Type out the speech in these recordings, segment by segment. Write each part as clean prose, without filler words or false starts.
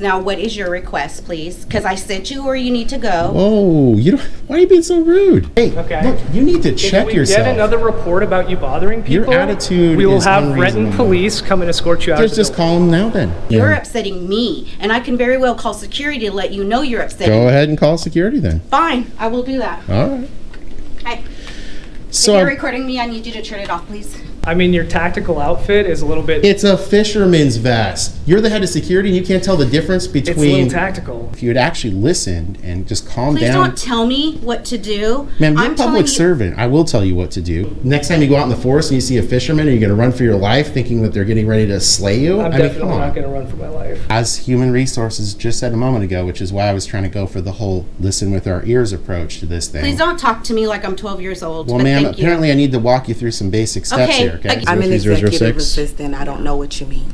Now, what is your request, please? Because I sent you where you need to go. Oh, why are you being so rude? Hey, okay. Look, you need to check yourself. If we get another report about you bothering people, your attitude we will is have unreasonable. Renton police come and escort you out. Just call them now then. You're upsetting me, and I can very well call security to let you know you're upsetting me. Go ahead and call security then. Fine, I will do that. All right. Hey, So if you're recording me, I need you to turn it off, please. I mean, your tactical outfit is a little bit... It's a fisherman's vest. You're the head of security and you can't tell the difference between... It's a little tactical. If you had actually listened and just calmed Please down... don't tell me what to do. Ma'am, you're I'm a public telling you- servant. I will tell you what to do. Next time you go out in the forest and you see a fisherman, are you going to run for your life thinking that they're getting ready to slay you? I'm definitely not going to run for my life. As Human Resources just said a moment ago, which is why I was trying to go for the whole listen with our ears approach to this thing. Please don't talk to me like I'm 12 years old. Well, but ma'am, thank apparently you. I need to walk you through some basic steps Okay, here. Okay, I'm an 03006. executive assistant. I don't know what you mean.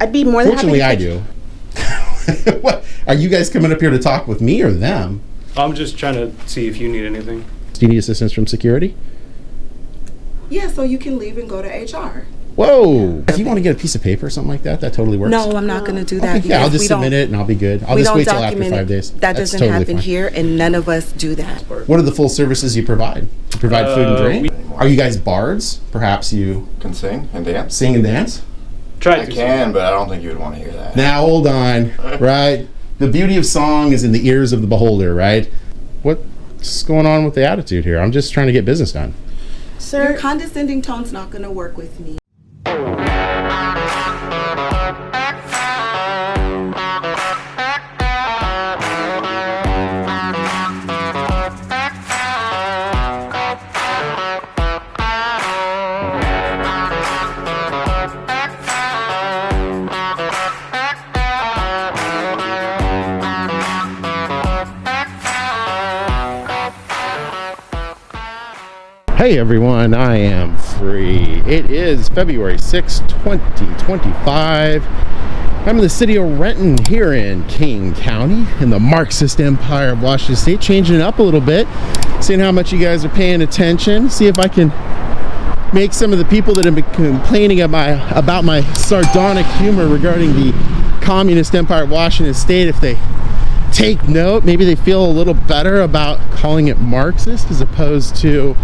I'd be more than Fortunately, I happy do. What? Are you guys coming up here to talk with me or them? I'm just trying to see if you need anything. Do you need assistance from security? Yeah, so you can leave and go to HR. Whoa! If you want to get a piece of paper or something like that, that totally works. No, I'm not going to do that. Okay, yeah, I'll because just we don't- submit it and I'll be good. I'll we just don't wait till after document 5 days. That That's doesn't totally happen fine. here, and none of us do that. What are the full services you provide? You provide food and drink? we- Are you guys bards? Perhaps you Can sing and dance. sing and dance? Try I to. can, but I don't think you would want to hear that. Now, hold on, right? The beauty of song is in the ears of the beholder, right? What's going on with the attitude here? I'm just trying to get business done. Your Sir, condescending tone's not going to work with me. Hey everyone, I am free. It is February 6, 2025. I'm in the city of Renton here in King County in the Marxist Empire of Washington State, changing it up a little bit, seeing how much you guys are paying attention, see if I can make some of the people that have been complaining about my sardonic humor regarding the Communist Empire of Washington State, if they take note, maybe they feel a little better about calling it Marxist as opposed to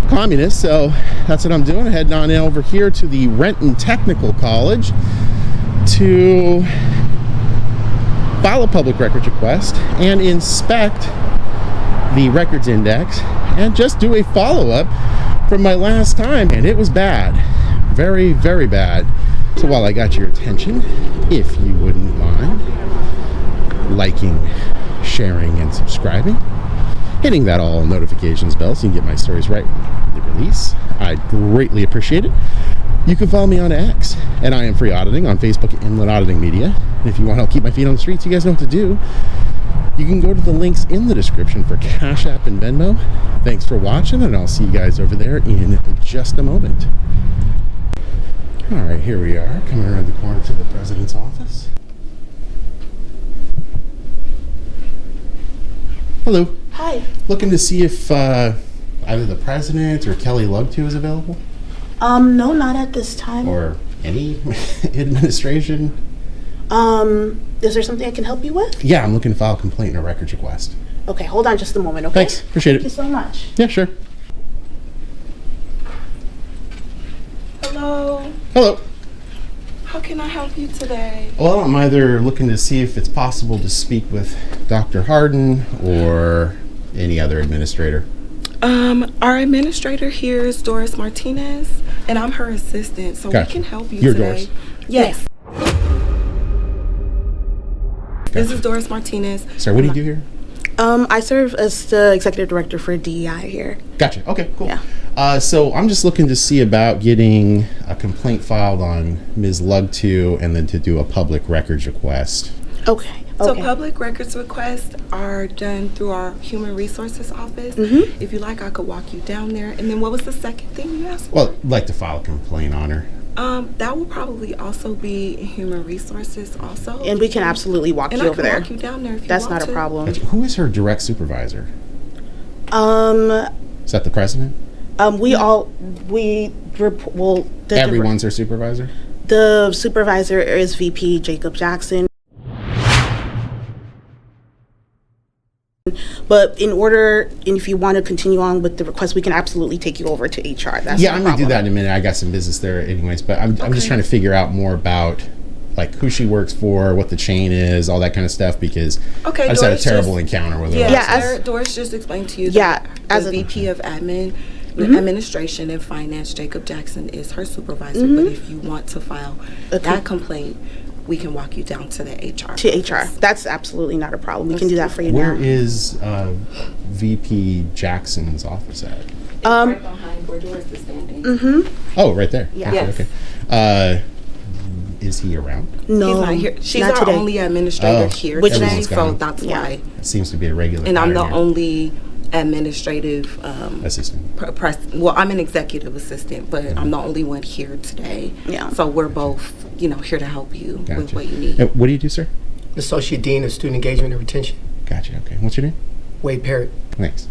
communist. So that's what I'm doing. I'm heading on over here to the Renton Technical College to file a public records request and inspect the records index and just do a follow-up from my last time, and it was bad. Very, very bad. So while I got your attention, if you wouldn't mind liking, sharing, and subscribing, hitting that all notifications bell so you can get my stories right when they release, I'd greatly appreciate it. You can follow me on X at I.A.M Free Auditing, on Facebook at Inland Auditing Media. And if you want to help keep my feet on the streets, you guys know what to do. You can go to the links in the description for Cash App and Venmo. Thanks for watching, and I'll see you guys over there in just a moment. All right, here we are, coming around the corner to the president's office. Hello. hi. Looking to see if either the president or Kelly Lugtu is available, No, not at this time. or any administration. Is there something I can help you with? Yeah, I'm looking to file a complaint and a records request. Okay, hold on just a moment, okay? Thanks, appreciate Thank you it. so much. Yeah, sure. Hello. Hello. How can I help you today? Well, I'm either looking to see if it's possible to speak with Dr. Harden or any other administrator. Our administrator here is Doris Martinez, and I'm her assistant, so Gotcha. we can help you You're today. Doris? Yes. This Gotcha. is Doris Martinez. Sorry, what do you do here? I serve as the executive director for DEI here. Gotcha. Okay, cool. Yeah. So I'm just looking to see about getting a complaint filed on Ms. Lugtu and then to do a public records request. Okay. So Okay. public records requests are done through our Human Resources office. Mhm. If you like, I could walk you down there. And then what was the second thing you asked? Well, I'd like to file a complaint on her. That will probably also be Human Resources also. And we can absolutely walk And you I over can there. walk you down there if you That's want not a to. problem. Who is her direct supervisor? Um, Is that the president? the Everyone's her supervisor? the supervisor is VP Jacob Jackson. But in order, and if you want to continue on with the request, we can absolutely take you over to HR. That's Yeah, no I'm gonna do problem. that in a minute. I got some business there anyways, but I'm just trying to figure out more about like who she works for, what the chain is, all that kind of stuff, because Okay, I just had a Doris terrible just- encounter with her. Yeah, Yeah, last as- night. Doris just explained to you Yeah, that as the a- VP of Administration and Finance, Jacob Jackson, is her supervisor. But if you want to file that complaint, we can walk you down to the HR. To HR. That's absolutely not a problem. We can do that for you Where now. is VP Jackson's office at? Right behind where Doris is standing. Oh, right there. Yeah. Okay, Yes. okay. Is he around? No, He's not here. She's not our today. only administrator Oh, here Which today, everyone's so gone. that's Yeah. why. It seems to be a regular. And I'm the pattern here. only administrative assistant. well, I'm an executive assistant, but I'm the only one here today. Yeah. So we're both, here to help you with Gotcha. what you need. What do you do, sir? Associate Dean of Student Engagement and Retention, Gotcha. Okay. What's your name? Wade Parrott. Thanks.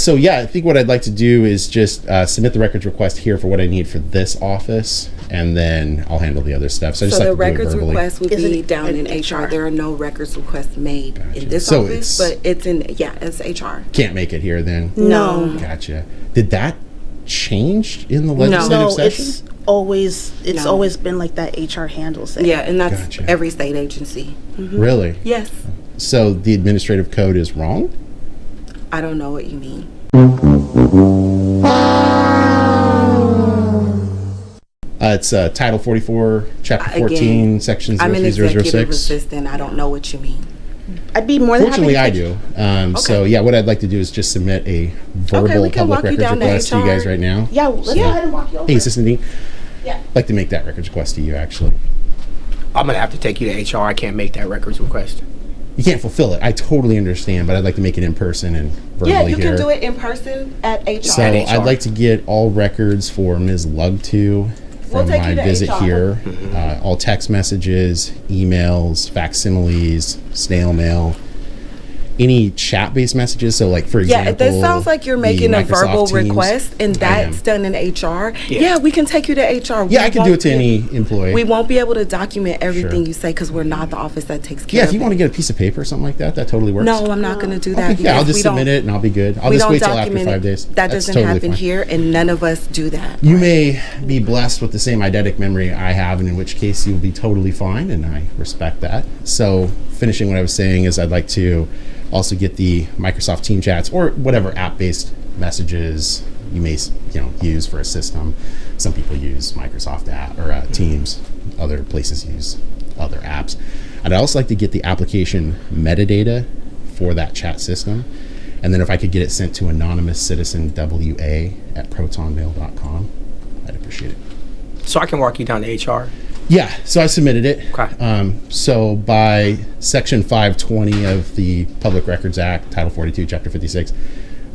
So yeah, I think what I'd like to do is just submit the records request here for what I need for this office, and then I'll handle the other stuff. So I just So like the to do it records verbally. request would Is be it down in in HR. HR? There are no records requests made Gotcha. in this So office, it's- but it's it's HR. Can't make it here then. No. Gotcha. Did that change in the legislative No, session? it's always No. always been like that. HR handles it. Yeah, and that's Gotcha. every state agency. Really? Yes. So the administrative code is wrong? I don't know what you mean. It's Title 44, Chapter 14, Again, Section I'm an executive 03006. assistant. I don't know what you mean. I'd be more than Fortunately, I happy to do. So yeah, what I'd like to do is just submit a verbal we can public walk you records down to request to you guys HR. right now. Yeah, let's go ahead and walk you over. Hey, Assistant Dean. Yeah. I'd like to make that records request to you, actually. I'm gonna have to take you to HR. I can't make that records request. You can't fulfill it. I totally understand, but I'd like to make it in person and verbally Yeah, you here. can do it in person at HR. So At HR. I'd like to get all records for Ms. Lugtu from take my you to visit HR. here. All text messages, emails, facsimiles, snail mail, any chat-based messages. So, like for Yeah, example, that sounds like you're the making a Microsoft verbal Teams. request, and I am. that's done in HR. Yeah. Yeah, we can take you to HR. Yeah, We I can do won't it to be- any employee. We won't be able to document everything Sure. you say because we're not the office that takes care Yeah, of if you it. want to get a piece of paper or something like that, that totally works. No, I'm not going to do that. Okay, yeah, I'll because just we submit don't- it and I'll be good. I'll we just don't wait till after document 5 it. days. That That's doesn't totally happen fine. here, and none of us do that. You may be blessed with the same eidetic memory I have, and in which case you'll be totally fine, and I respect that. So, finishing what I was saying is I'd like to also get the Microsoft Team chats or whatever app-based messages you may use for a system. Some people use Microsoft app or Teams. Other places use other apps. I'd also like to get the application metadata for that chat system. And then if I could get it sent to anonymous citizen wa@protonmail.com, I'd appreciate it. So I can walk you down to HR. Yeah, so I submitted it. Okay. So by Section 520 of the Public Records Act, Title 42, Chapter 56,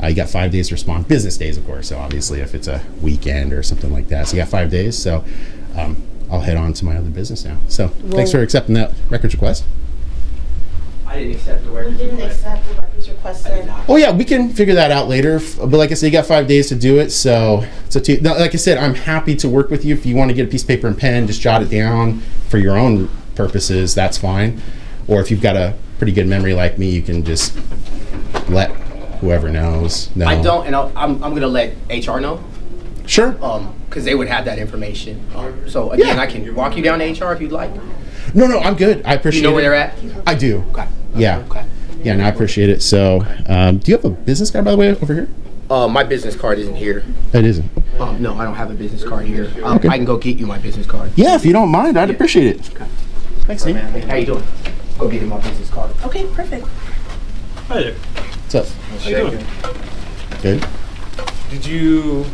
you got 5 days to respond. Business days, of course. So obviously, if it's a weekend or something like that, so you got 5 days. So I'll head on to my other business now. So thanks for accepting that records request. I didn't accept the records Didn't accept the records request, sir. Oh yeah, we can figure that out later. But like I said, you got 5 days to do it. So it's up to you. Now, like I said, I'm happy to work with you. If you want to get a piece of paper and pen, just jot it down for your own purposes. That's fine. Or if you've got a pretty good memory like me, you can just let whoever knows know. I don't, and I'm gonna let HR know, Sure. because they would have that information. So again, Yeah. I can walk you down to HR if you'd like. No, I'm good. I appreciate it. You know where they're at? I do. Okay. Yeah. Okay. Yeah, no, I appreciate it. So, do you have a business card, by the way, over here? My business card isn't here. It isn't. No, I don't have a business card here. Okay. I can go get you my business card. Yeah, if you don't mind, I'd appreciate it. Okay. Thanks, Steve. Hey, how you doing? Go get you my business card. Okay, perfect. Hi there. What's up? How you doing? Good. Did you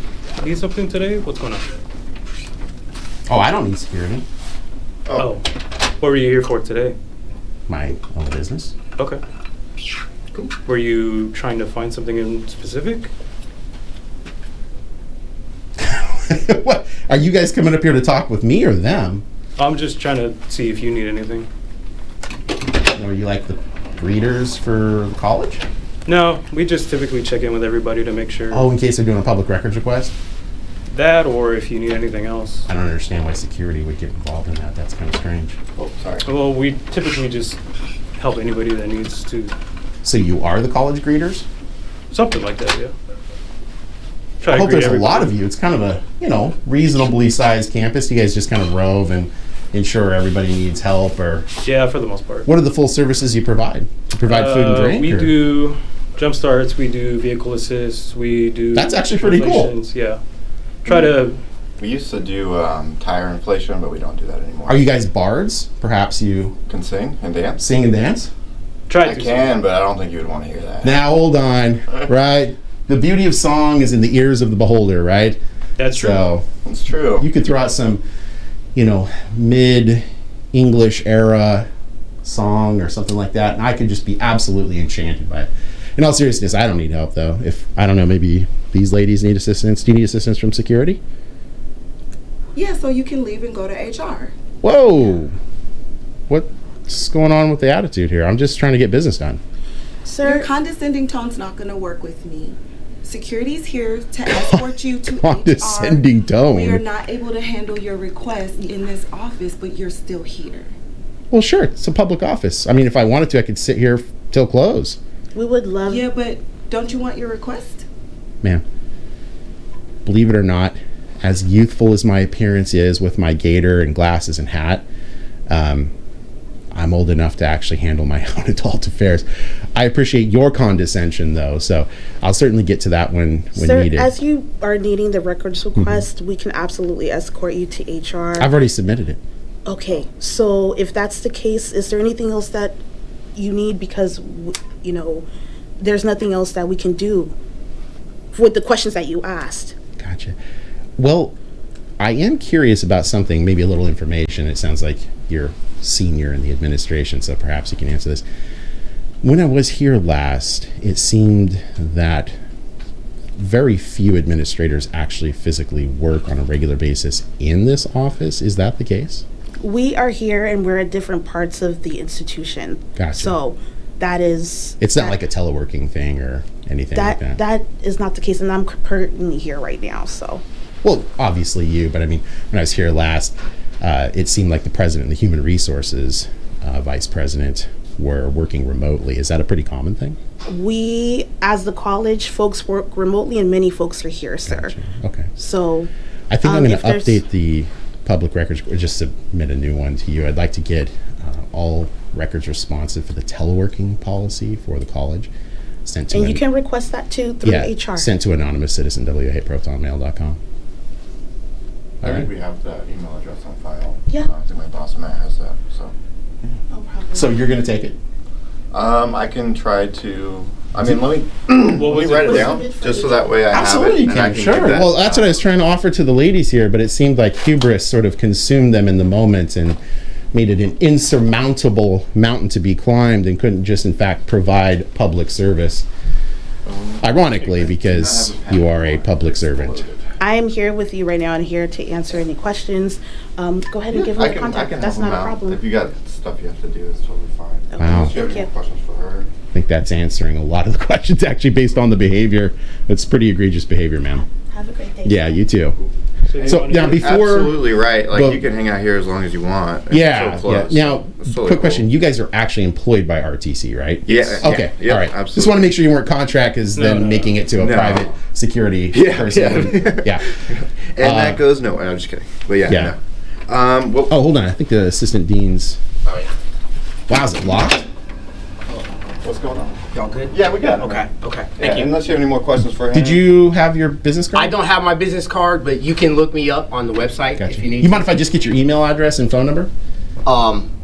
need something today? What's going on? Oh, I don't need security. Oh. What were you here for today? My own business. Okay. Cool. Were you trying to find something in specific? What? Are you guys coming up here to talk with me or them? I'm just trying to see if you need anything. Or are you like the greeters for the college? No, we just typically check in with everybody to make sure Oh, in case they're doing a public records request? that, or if you need anything else. I don't understand why security would get involved in that. That's kind of strange. Oh, sorry. Well, we typically just help anybody that needs to So you are the college greeters? Something like that, yeah. Try I to hope greet there's a lot everybody. of you. It's kind of a, reasonably sized campus. You guys just kind of rove and ensure everybody needs help, or Yeah, for the most part. what are the full services you provide? Do you provide food and drink? We or- do jump starts, we do vehicle assists, we do... That's actually pretty cool. translations, Yeah. Try to... We used to do tire inflation, but we don't do that anymore. Are you guys bards? Perhaps you can sing and dance? sing and dance? Try I to can, but I don't think you would want to hear that. Now hold on, right? The beauty of song is in the ears of the beholder, right? That's true. So It's true. you could throw out some, mid-English era song or something like that, and I could just be absolutely enchanted by it. In all seriousness, I don't need help, though. If, I don't know, maybe these ladies need assistance. Do you need assistance from security? Yeah, so you can leave and go to HR. Whoa! What's going on with the attitude here? I'm just trying to get business done. Your Sir, condescending tone's not going to work with me. Security's here to escort you to Condescending HR. tone. We are not able to handle your request in this office, but you're still here. Well, sure, it's a public office. I mean, if I wanted to, I could sit here till close. we would love. Yeah, but don't you want your request? Ma'am, believe it or not, as youthful as my appearance is with my gaiter and glasses and hat, I'm old enough to actually handle my own adult affairs. I appreciate your condescension, though, so I'll certainly get to that when Sir, needed. as you are needing the records request, we can absolutely escort you to HR. I've already submitted it. Okay, so if that's the case, is there anything else that you need? Because, there's nothing else that we can do with the questions that you asked. Gotcha. Well, I am curious about something, maybe a little information. It sounds like you're senior in the administration, so perhaps you can answer this. When I was here last, it seemed that very few administrators actually physically work on a regular basis in this office. Is that the case? We are here and we're at different parts of the institution. Gotcha. So that is... It's not like a teleworking thing or anything like that. That is not the case, and I'm currently here right now, so... Well, obviously you, but I mean, when I was here last, it seemed like the president and the human resources vice president were working remotely. Is that a pretty common thing? We, as the college, folks work remotely, and many folks are here, sir. Gotcha. Okay. So... I think I'm going if to there's- update the public records, or just submit a new one to you. I'd like to get all records responsive for the teleworking policy for the college sent to And you can request that too through HR. sent to anonymous citizen, whaprotonmail.com. I All think right. we have that email address on file. Yeah. I think my boss Matt has that. So No problem. So you're going to take it? I can try to. I mean, let me What was write it it? down just so that way I Absolutely, you have it. and I can. give Sure. that Well, that's what I was trying to offer to the ladies here, but it seemed like hubris sort of consumed them in the moment and made it an insurmountable mountain to be climbed, and couldn't just, in fact, provide public service. Ironically, because you are a public servant. I am here with you right now and here to answer any questions. Go ahead and give I me the can contact. help That's them not a out. problem. If you got stuff you have to do, it's totally fine. Okay, Wow. If you have thank any you. more questions for her. I think that's answering a lot of the questions, actually, based on the behavior. It's pretty egregious behavior, ma'am. Have a great day. Yeah, you too. you So wanna now do- before... Absolutely right. Like Well- you can hang out here as long as you want. It's Yeah, so yeah. close. Now, It's totally quick question. cool. You guys are actually employed by RTC, right? Yeah. Okay, Yeah, all right. Absolutely. Just want to make sure you weren't contract as then no. making it to a No. private security Yeah, person. yeah. Yeah. And that goes nowhere. I'm just kidding. But yeah. Yeah. No. Well, Oh, hold on. I think the assistant dean's... oh, yeah. Wow, is it locked? What's going on? Y'all good? Yeah, we got it. Okay, okay. Yeah, Thank you. unless you have any more questions for him. Did you have your business card? I don't have my business card, but you can look me up on the website Gotcha. if you need. You mind if I just get your email address and phone number?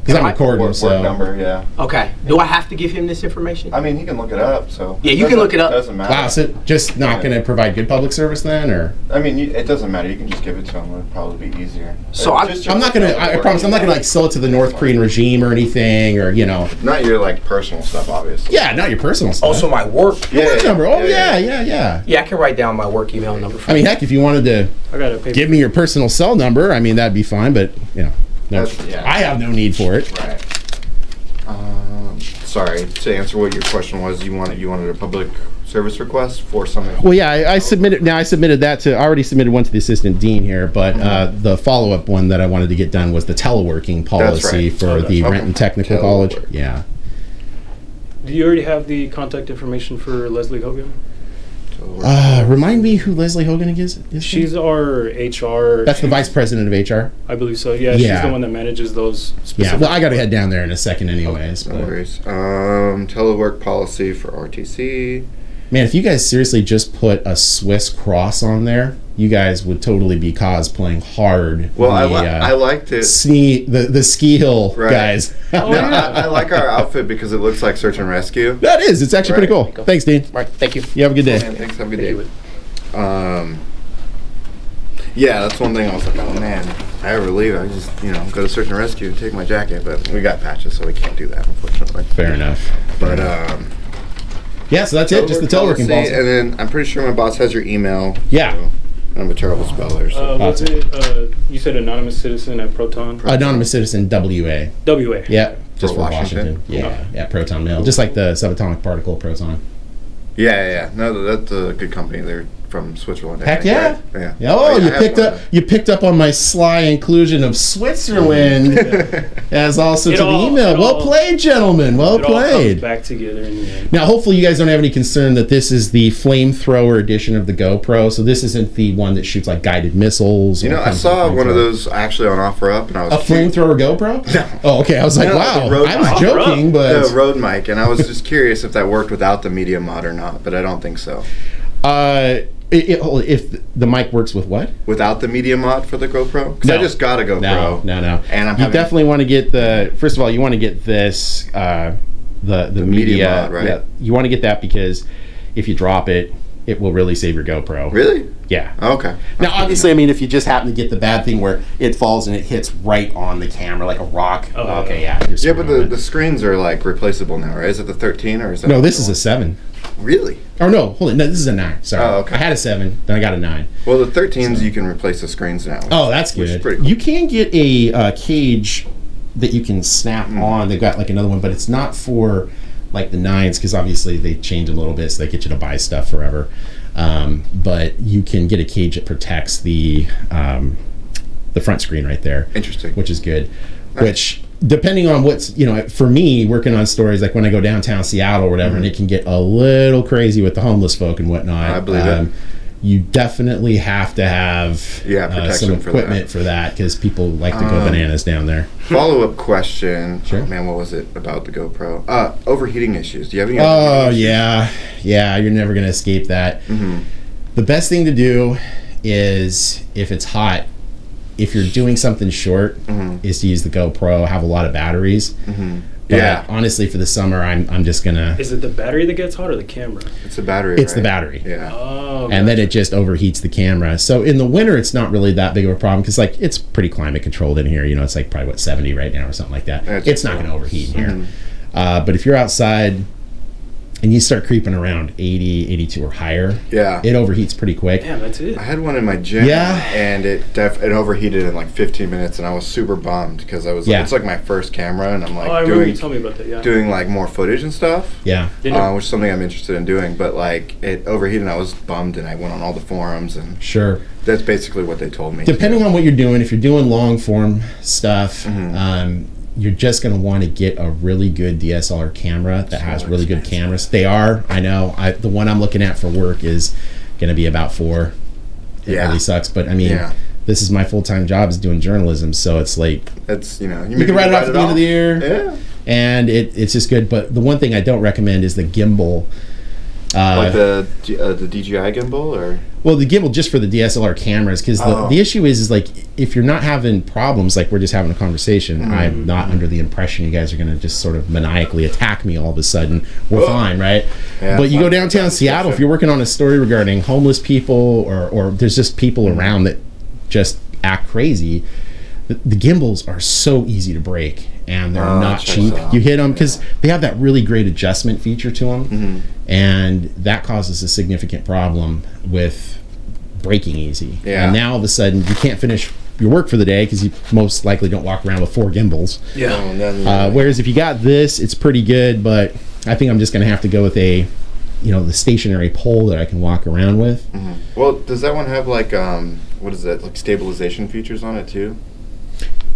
Because I'm recording, Work so... number, yeah. Okay. Do I have to give him this information? I mean, he can look it up, so. Yeah, you can look it up. Doesn't matter. Wow, so just not going to provide good public service then, or? I mean, it doesn't matter. You can just give it to him. It'll probably be easier. So I'm not going to, I promise, I'm not going to like sell it to the North Korean regime or anything, or, Not your like personal stuff, obviously. Yeah, not your personal stuff. Also, my work. Yeah, Work yeah, number. Oh, yeah, yeah. Yeah, I can write down my work email number. For I mean, heck, if you wanted to I got a paper. give me your personal cell number, I mean, that'd be fine, but, no, That's- yeah. I have no need for it. Right. Sorry, to answer what your question was, you wanted a public service request for something. Well, yeah, I submitted that I already submitted one to the assistant dean here, but the follow-up one that I wanted to get done was the teleworking policy right. for Oh, the that's- Renton okay. Technical College. Telework. Yeah. Do you already have the contact information for Leslie Hogan? Remind me who Leslie Hogan is? She's our HR. That's the vice president of HR? I believe so. Yeah, Yeah. she's the one that manages those Yeah, specific. well, I got to head down there in a second anyways. No But, worries. Telework policy for RTC. man, if you guys seriously just put a Swiss cross on there, you guys would totally be cosplaying hard. Well, the, I liked it. the ski hill Right. guys. Oh, No, yeah. I like our outfit because it looks like search and rescue. That is. It's actually pretty Right. cool. Thanks, Dean. Right, thank you. You have a good day. Man, thanks. Have a good day. Yeah, that's one thing I was like, oh man, if I ever leave, I just, go to search and rescue and take my jacket. But we got patches, so we can't do that, unfortunately. Fair enough. But, Yeah, so that's it. Just the teleworking policy. And then I'm pretty sure my boss has your email. Yeah. So I'm a terrible speller. So. Was it, you said anonymous citizen at Proton? Anonymous Citizen WA. WA. Yeah, just For for Washington. Washington? Yeah, Proton Mail. Just like the subatomic particle Proton. Yeah. No, that's a good company. They're from Switzerland. I Heck think, yeah. right? Yeah. Oh, I you have picked one. up on my sly inclusion of Switzerland as also It to the all- email. it Well all- played, gentlemen. Well It all comes played. back together in the end. Now, hopefully, you guys don't have any concern that this is the flamethrower edition of the GoPro. So this isn't the one that shoots like guided missiles. or I comes saw with one of flamethrower. those actually on OfferUp, and I was A flamethrower GoPro? No. Oh, okay. I was like, No, wow. the Rode I was mic. joking, but the Rode mic, and I was just curious if that worked without the media mod or not, but I don't think so. if the mic works with what? Without the media mod for the GoPro? Because I No. just got a GoPro. No. And I'm you having, definitely want to get first of all, you want to get this, the media mod, right? Yeah, you want to get that because if you drop it, it will really save your GoPro. Really? Yeah. Okay. Now, obviously, I mean, if you just happen to get the bad thing where it falls and it hits right on the camera like a rock, Oh, okay, yeah. you're Yeah, screwed but on it. the screens are like replaceable now, right? Is it the 13 or is that? No, this is a 7. Really? Oh, no, hold on. No, this is a 9. Sorry. Oh, okay. I had a 7, then I got a 9. Well, the 13s you can replace the screens now. Oh, that's which is good. pretty cool. You can get a cage that you can snap on. They've got like another one, but it's not for like the 9s because obviously they change a little bit, so they get you to buy stuff forever. But you can get a cage that protects the front screen right there. Interesting. Which is good. Which, depending on what's, for me, working on stories like when I go downtown Seattle or whatever, and it can get a little crazy with the homeless folk and whatnot. I believe it. You definitely have to have protection some for equipment for that because people like to go bananas down there. Follow-up question. Sure. Oh, man, what was it about the GoPro? Overheating issues. Do you have any Oh, overheating issues? yeah. You're never going to escape that. The best thing to do is, if it's hot, if you're doing something short, is to use the GoPro, have a lot of batteries. But Yeah. honestly, for the summer, I'm just going to... Is it the battery that gets hot or the camera? It's the battery, It's the right? battery. Yeah. Oh, And then it just overheats the camera. So in the winter, it's not really that big of a problem because like it's pretty climate controlled in here. It's like probably 70 right now or something like that. That's It's not cool. going to overheat in here. But if you're outside and you start creeping around 80, 82 or higher, Yeah. it overheats pretty quick. Damn, that's it. I had one in my gym, Yeah. and it overheated in like 15 minutes, and I was super bummed because I was like, Yeah. it's like my first camera, and I'm like Oh, I remember you told me about that, yeah. doing like more footage and stuff, Yeah. which is something I'm interested in doing. But like it overheated, and I was bummed, and I went on all the forums, and Sure. that's basically what they told me. Depending on what you're doing, if you're doing long form stuff, you're just going to want to get a really good DSLR camera that has really good cameras. They are, I know. The one I'm looking at for work is going to be about 4. It Yeah. really sucks, but I mean, Yeah. this is my full-time job is doing journalism, so it's like It's you can write it off at the end of the year. Yeah. And it's just good. But the one thing I don't recommend is the gimbal. Like the DJI gimbal, or Well, the gimbal just for the DSLR cameras, because the issue is like if you're not having problems, like we're just having a conversation, I'm not under the impression you guys are going to just sort of maniacally attack me all of a sudden. We're fine, right? Yeah, but you fine. go downtown Seattle, if you're working on a story regarding homeless people or there's just people around that just act crazy, the gimbals are so easy to break and they're not checks cheap. out. You hit them because they have that really great adjustment feature to them, and that causes a significant problem with breaking easy. Yeah. And now all of a sudden you can't finish your work for the day because you most likely don't walk around with 4 gimbals. Yeah. Whereas if you got this, it's pretty good, but I think I'm just going to have to go with the stationary pole that I can walk around with. Well, does that one have like what is that, like stabilization features on it too?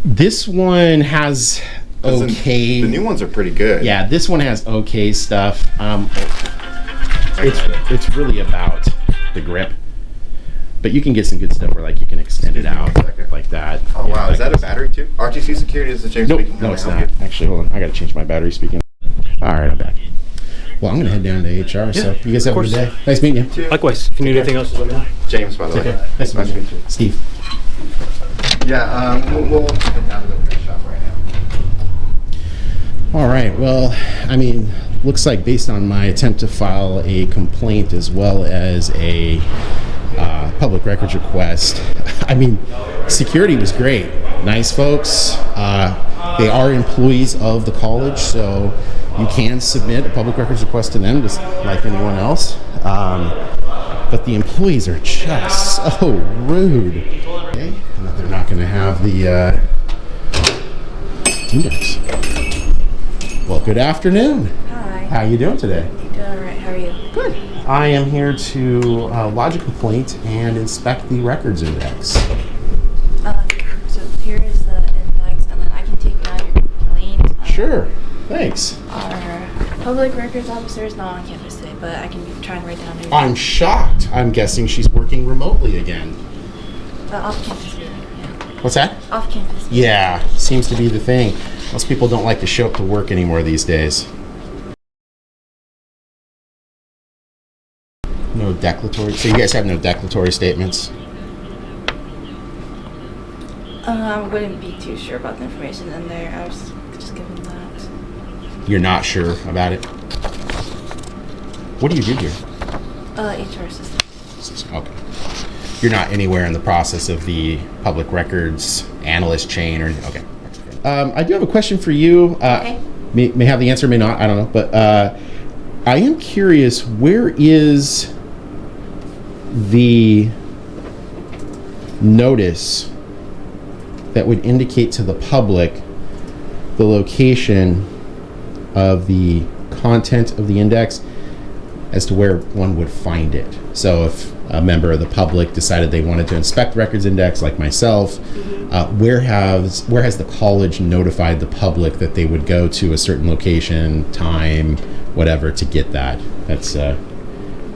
This one has okay. The new ones are pretty good. Yeah, this one has okay stuff. It's really about the grip, but you can get some good stuff where like you can extend it out like that. Oh wow, is like that a battery too? RTC Security, is the James Nope, speaking. no, it's not. Actually, hold on. I got to change my battery speaking. All right, I'm back. Well, I'm going to head down to HR, so you guys have a good day. Nice meeting you. Likewise. If you need anything else, just let me know. James, by the way. Nice to meet you. Steve. Yeah, we'll head down to the print shop right now. All right, well, I mean, looks like based on my attempt to file a complaint as well as a public records request, I mean, security was great. Nice folks. They are employees of the college, so you can submit a public records request to them just like anyone else. But the employees are just so rude. Okay, and that they're not going to have the index. Well, good afternoon. Hi. How you doing today? Doing all right. How are you? Good. I am here to lodge a complaint and inspect the records index. So here is the index, and then I can take down your complaint. Sure. Thanks. Our public records officer is not on campus today, but I can try and write down your I'm shocked. I'm guessing she's working remotely again. off-campus meeting. Yeah. What's that? Off-campus meeting. Yeah, seems to be the thing. Most people don't like to show up to work anymore these days. No declaratory. So you guys have no declaratory statements? I wouldn't be too sure about the information in there. I was just given that. You're not sure about it? What do you do here? HR assistant. Okay. You're not anywhere in the process of the public records analyst chain or anything? Okay. I do have a question for you. Okay. May have the answer, may not. I don't know. But I am curious, where is the notice that would indicate to the public the location of the content of the index as to where one would find it? So if a member of the public decided they wanted to inspect records index like myself, where has the college notified the public that they would go to a certain location, time, whatever, to get that? That's a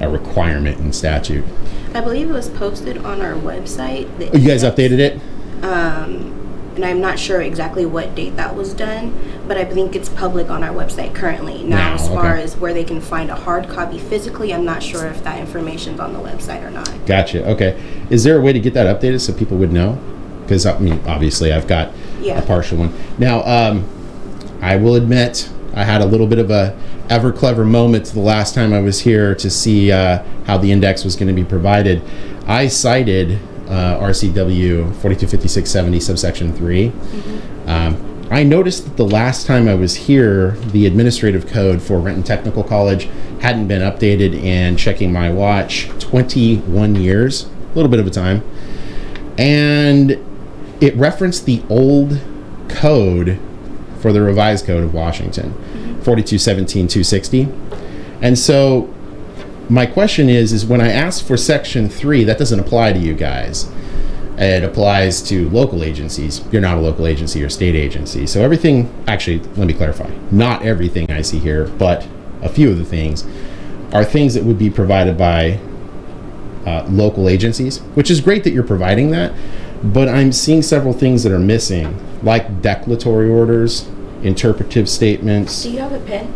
requirement in statute. I believe it was posted on our website. Oh, you guys updated it? And I'm not sure exactly what date that was done, but I think it's public on our website currently. Now, as far okay. as where they can find a hard copy physically, I'm not sure if that information's on the website or not. Gotcha. Okay. Is there a way to get that updated so people would know? Because I mean, obviously, I've got a partial one. Now, I will admit I had a little bit of a ever clever moment the last time I was here to see how the index was going to be provided. I cited RCW 425670 subsection 3. I noticed that the last time I was here, the administrative code for Renton Technical College hadn't been updated, and checking my watch, 21 years, a little bit of a time. And it referenced the old code for the revised code of Washington, 4217-260. And so my question is when I ask for section 3, that doesn't apply to you guys. It applies to local agencies. You're not a local agency or state agency. So everything, actually, let me clarify. Not everything I see here, but a few of the things are things that would be provided by local agencies, which is great that you're providing that. But I'm seeing several things that are missing, like declaratory orders, interpretive statements. Do you have a pen?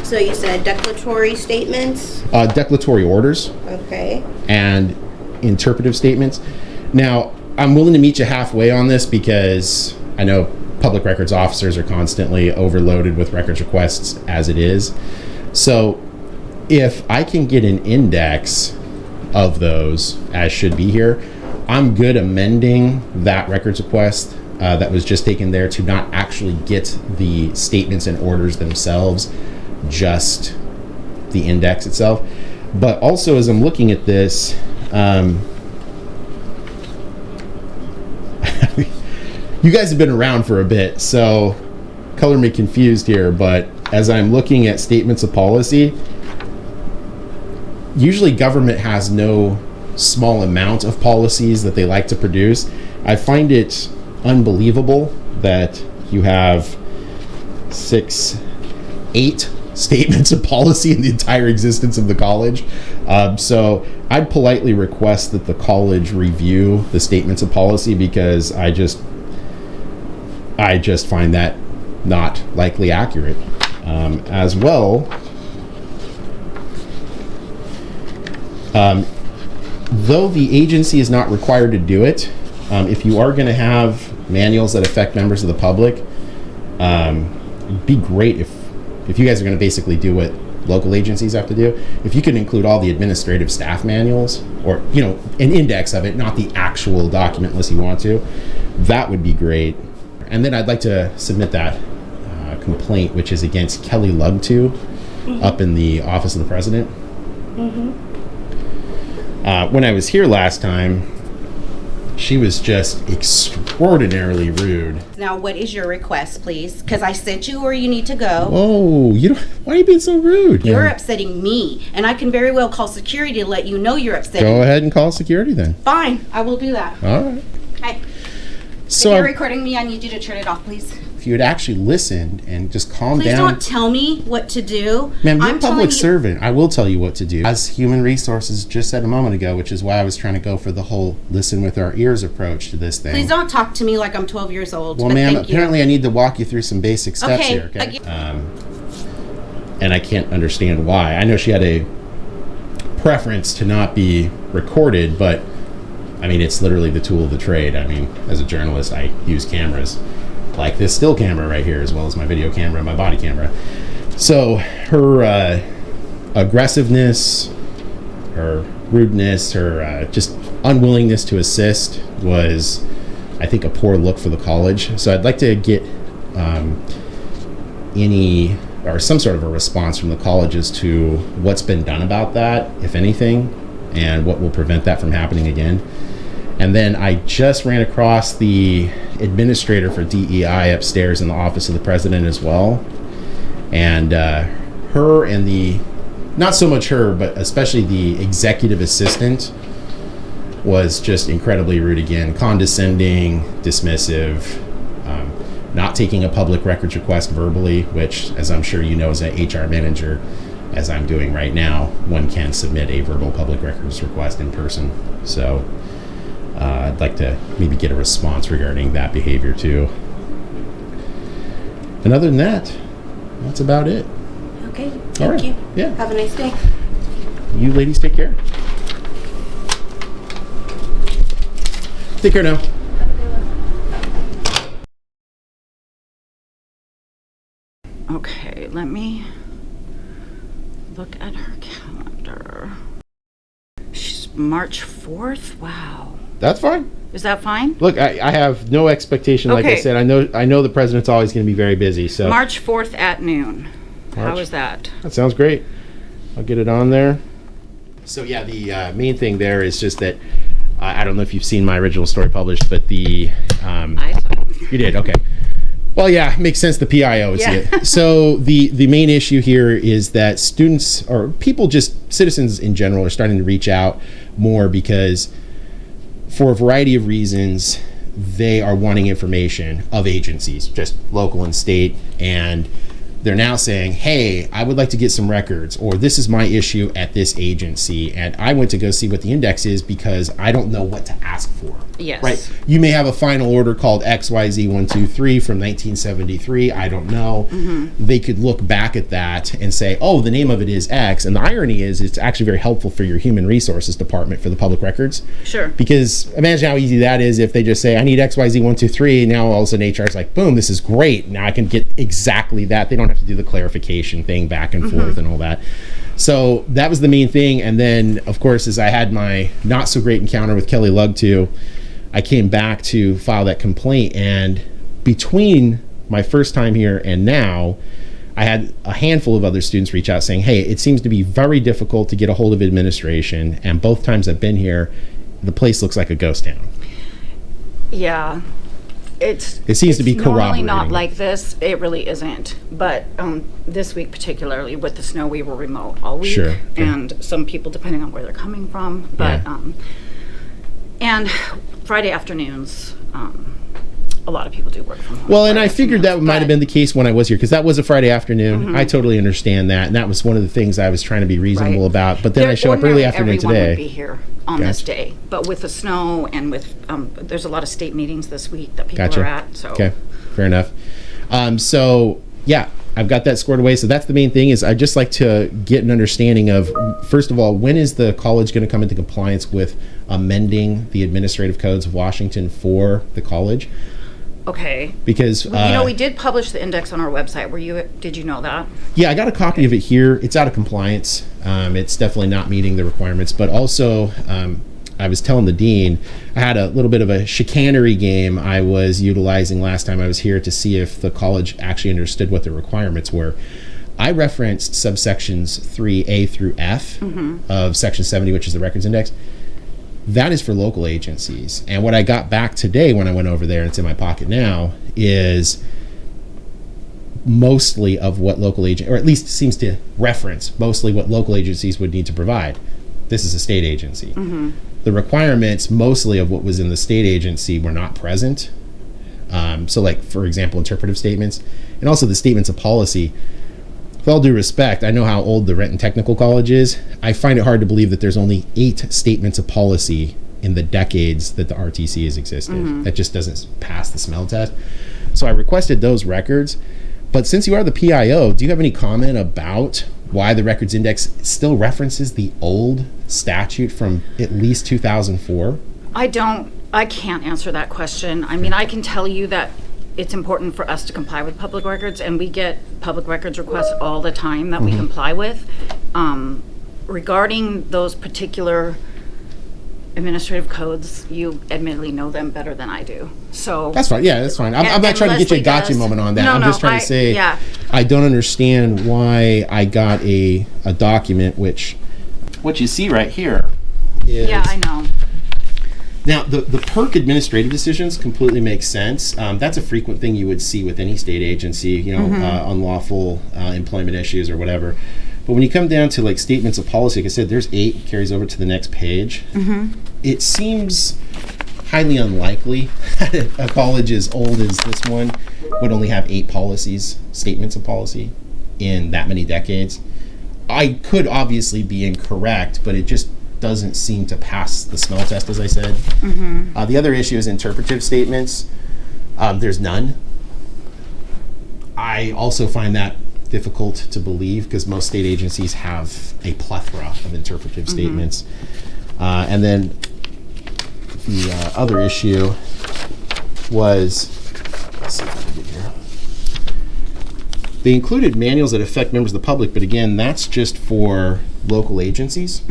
So you said declaratory statements? Declaratory orders. Okay. And interpretive statements. Now, I'm willing to meet you halfway on this because I know public records officers are constantly overloaded with records requests as it is. So if I can get an index of those as should be here, I'm good amending that records request that was just taken there to not actually get the statements and orders themselves, just the index itself. But also, as I'm looking at this, you guys have been around for a bit, so color me confused here, but as I'm looking at statements of policy, usually government has no small amount of policies that they like to produce. I find it unbelievable that you have 8 statements of policy in the entire existence of the college. So I'd politely request that the college review the statements of policy, because I just find that not likely accurate. As well, though the agency is not required to do it, if you are going to have manuals that affect members of the public, it'd be great if you guys are going to basically do what local agencies have to do, if you could include all the administrative staff manuals, or an index of it, not the actual document unless you want to, that would be great. And then I'd like to submit that complaint, which is against Kelly Lugtu, up in the office of the president. When I was here last time, she was just extraordinarily rude. Now, what is your request, please? Because I sent you where you need to go. Oh, why are you being so rude? You're upsetting me, and I can very well call security to let you know you're upsetting me. Go ahead and call security then. Fine, I will do that. All right. Hey, So if you're recording me, I need you to turn it off, please. if you had actually listened and just calmed Please down. don't tell me what to do. Ma'am, you're I'm a public telling you- servant. I will tell you what to do. As Human Resources just said a moment ago, which is why I was trying to go for the whole listen with our ears approach to this thing. Please don't talk to me like I'm 12 years old. Well, but ma'am, thank you. apparently I need to walk you through some basic steps Okay, here, okay? again- And I can't understand why. I know she had a preference to not be recorded, but I mean, it's literally the tool of the trade. I mean, as a journalist, I use cameras like this still camera right here, as well as my video camera and my body camera. So her aggressiveness, her rudeness, her just unwillingness to assist was, I think, a poor look for the college. So I'd like to get any or some sort of a response from the college as to what's been done about that, if anything, and what will prevent that from happening again. And then I just ran across the administrator for DEI upstairs in the office of the president as well. And her and the, not so much her, but especially the executive assistant was just incredibly rude again, condescending, dismissive, not taking a public records request verbally, which, as I'm sure you know, as an HR manager, as I'm doing right now, one can submit a verbal public records request in person. So I'd like to maybe get a response regarding that behavior too. And other than that, that's about it. Okay, All thank right. you. Yeah. Have a nice day. You ladies take care. Take care now. Okay, let me look at her calendar. She's March 4th? Wow. That's fine. Is that fine? Look, I have no expectation. Like I Okay. said, I know the president's always going to be very busy. So March 4th at noon. How March. is that? That sounds great. I'll get it on there. So yeah, the main thing there is just that I don't know if you've seen my original story published, but the I saw it. you did, okay. Well, yeah, it makes sense. The PIO is Yeah. it. So the main issue here is that students or people, just citizens in general, are starting to reach out more because, for a variety of reasons, they are wanting information of agencies, just local and state, and they're now saying, hey, I would like to get some records, or this is my issue at this agency, and I went to go see what the index is because I don't know what to ask for. Yes. Right? You may have a final order called XYZ123 from 1973. I don't know. Mm-hmm. They could look back at that and say, oh, the name of it is X. And the irony is it's actually very helpful for your human resources department for the public records. Sure. Because imagine how easy that is if they just say, I need XYZ123. Now all of a sudden HR is like, boom, this is great. Now I can get exactly that. They don't have to do the clarification thing back and forth and all that. So that was the main thing. And then, of course, as I had my not so great encounter with Kelly Lugtu, I came back to file that complaint. And between my first time here and now, I had a handful of other students reach out saying, hey, it seems to be very difficult to get a hold of administration. And both times I've been here, the place looks like a ghost town. Yeah. It seems to be normally corroborating. not like this. It really isn't. But this week particularly with the snow, we were remote all week. Sure. And some people, depending on where they're coming from. But Yeah. and Friday afternoons, a lot of people do work from home. Well, and I figured that might have been the case when I was here, because that was a Friday afternoon. I totally understand that, and that was one of the things I was trying to be reasonable about. But then I show up early afternoon everyone today. Would be here on this day, but with the snow and with there's a lot of state meetings this week that people are at. So okay, fair enough. So yeah, I've got that squared away. So that's the main thing. Is I'd just like to get an understanding of, first of all, when is the college going to come into compliance with amending the administrative codes of Washington for the college? Okay. Because we did publish the index on our website. Did you know that? Yeah, I got a copy of it here. It's out of compliance. It's definitely not meeting the requirements. But also, I was telling the dean, I had a little bit of a chicanery game I was utilizing last time I was here to see if the college actually understood what the requirements were. I referenced subsections 3A through F of section 70, which is the records index. That is for local agencies. And what I got back today when I went over there, and it's in my pocket now, is mostly of what local agent, or at least seems to reference mostly what local agencies would need to provide. This is a state agency. The requirements mostly of what was in the state agency were not present. So like, for example, interpretive statements, and also the statements of policy. With all due respect, I know how old the Renton Technical College is. I find it hard to believe that there's only 8 statements of policy in the decades that the RTC has existed. That just doesn't pass the smell test. So I requested those records. But since you are the PIO, do you have any comment about why the records index still references the old statute from at least 2004? I can't answer that question. I mean, I can tell you that it's important for us to comply with public records, and we get public records requests all the time that we comply with. Regarding those particular administrative codes, you admittedly know them better than I do. So that's fine. Yeah, that's fine. I'm not trying to get you a gotcha moment on that. I'm just trying to say I don't understand why I got a document which what you see right here is... Yeah, I know. Now, the PERC administrative decisions completely make sense. That's a frequent thing you would see with any state agency, unlawful employment issues or whatever. But when you come down to like statements of policy, like I said, there's 8, carries over to the next page. It seems highly unlikely that a college as old as this one would only have 8 policies, statements of policy, in that many decades. I could obviously be incorrect, but it just doesn't seem to pass the smell test, as I said. The other issue is interpretive statements. There's none. I also find that difficult to believe because most state agencies have a plethora of interpretive statements. And then the other issue was, let's see if I can get here. They included manuals that affect members of the public, but again, that's just for local agencies.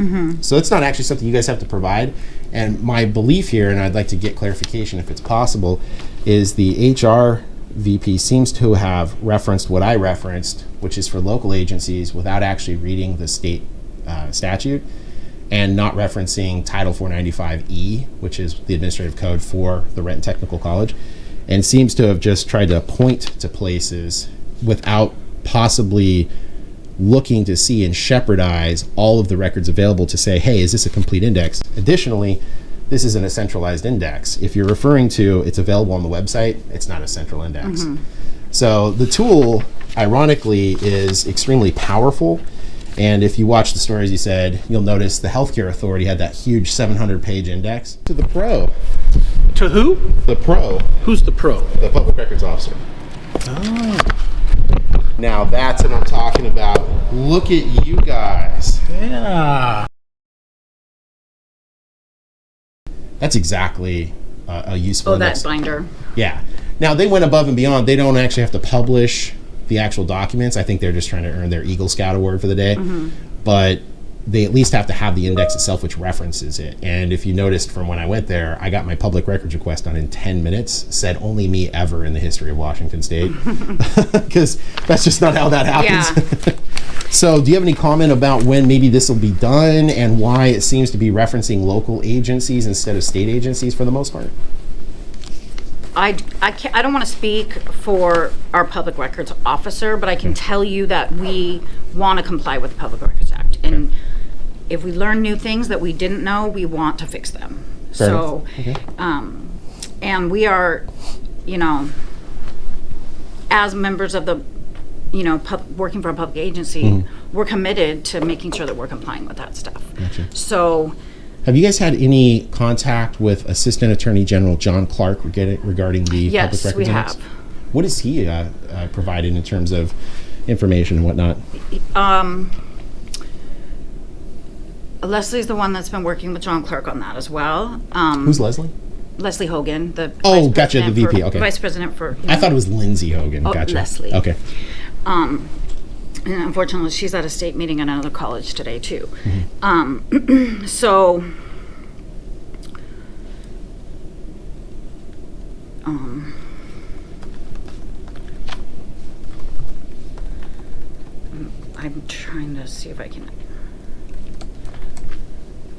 So it's not actually something you guys have to provide. And my belief here, and I'd like to get clarification if it's possible, is the HR VP seems to have referenced what I referenced, which is for local agencies, without actually reading the state statute and not referencing Title 495E, which is the administrative code for the Renton Technical College, and seems to have just tried to point to places without possibly looking to see and shepherdize all of the records available to say, hey, is this a complete index? Additionally, this isn't a centralized index. If you're referring to it's available on the website, it's not a central index. So the tool, ironically, is extremely powerful. And if you watch the stories you said, you'll notice the Healthcare Authority had that huge 700-page index. To the pro. To who? The pro. Who's the pro? The public records officer. Oh. Now that's what I'm talking about. Look at you guys. Yeah. That's exactly a useful index. That binder. Yeah. Now they went above and beyond. They don't actually have to publish the actual documents. I think they're just trying to earn their Eagle Scout award for the day. But they at least have to have the index itself, which references it. And if you noticed from when I went there, I got my public records request done in 10 minutes. Said only me ever in the history of Washington State. Because that's just not how that happens. Yeah. So do you have any comment about when maybe this will be done and why it seems to be referencing local agencies instead of state agencies for the most part? I don't want to speak for our public records officer, but I can tell you that we want to comply with the Public Records Act. And if we learn new things that we didn't know, we want to fix them. Fair so, enough. Okay. And we are you know, as members of the, you know, working for a public agency, we're committed to making sure that we're complying with that stuff. Gotcha. So, Have you guys had any contact with Assistant Attorney General John Clark regarding the yes, Public Records we Acts? have. What is he provided in terms of information and whatnot? Leslie's the one that's been working with John Clark on that as well. Who's Leslie? Leslie Hogan, the Oh, Vice gotcha, the President VP, for- okay. Vice President for. I thought it was Lindsay Hogan. Oh, Gotcha. Leslie. Okay. And unfortunately, she's at a state meeting at another college today too. So, I'm trying to see if I can.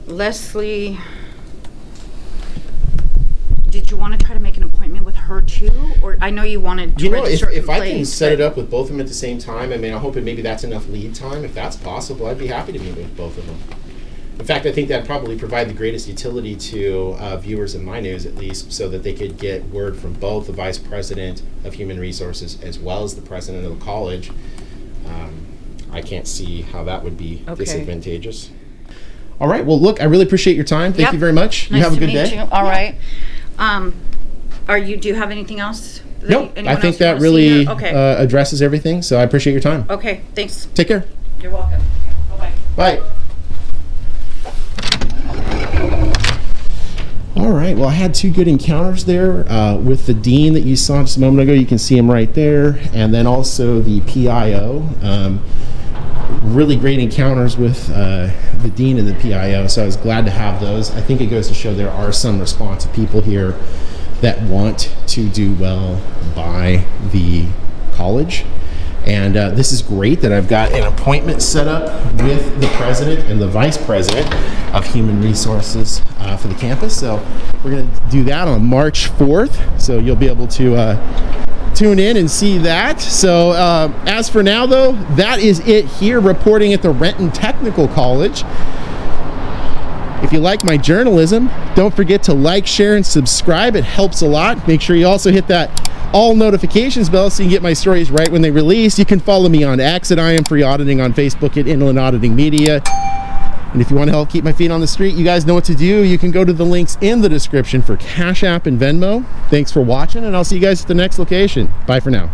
Leslie, did you want to try to make an appointment with her too? Or I know you wanted to You know, register if I can complaints, set it but- up with both of them at the same time, I mean, I'm hoping maybe that's enough lead time. If that's possible, I'd be happy to meet with both of them. In fact, I think that'd probably provide the greatest utility to viewers of my news, at least, so that they could get word from both the Vice President of Human Resources as well as the President of the college. I can't see how that would be disadvantageous. All right. Well, look, I really appreciate your time. Thank Yep. you very much. Nice You have a to good meet day. you. All right. Do you have anything else? Nope. Anyone I think else you that wanna see really here? Okay. addresses everything. So I appreciate your time. Okay, thanks. Take care. You're welcome. Bye-bye. Bye. All right. Well, I had two good encounters there with the dean that you saw just a moment ago. You can see him right there. And then also the PIO. Really great encounters with the dean and the PIO. So I was glad to have those. I think it goes to show there are some responsive people here that want to do well by the college. And this is great that I've got an appointment set up with the president and the vice president of human resources for the campus. So we're going to do that on March 4th. So you'll be able to tune in and see that. So as for now, though, that is it here reporting at the Renton Technical College. If you like my journalism, don't forget to like, share, and subscribe. It helps a lot. Make sure you also hit that all notifications bell so you can get my stories right when they release. You can follow me on X at I.A.M. Free Auditing, on Facebook at Inland Auditing Media. And if you want to help keep my feet on the street, you guys know what to do. You can go to the links in the description for Cash App and Venmo. Thanks for watching, and I'll see you guys at the next location. Bye for now.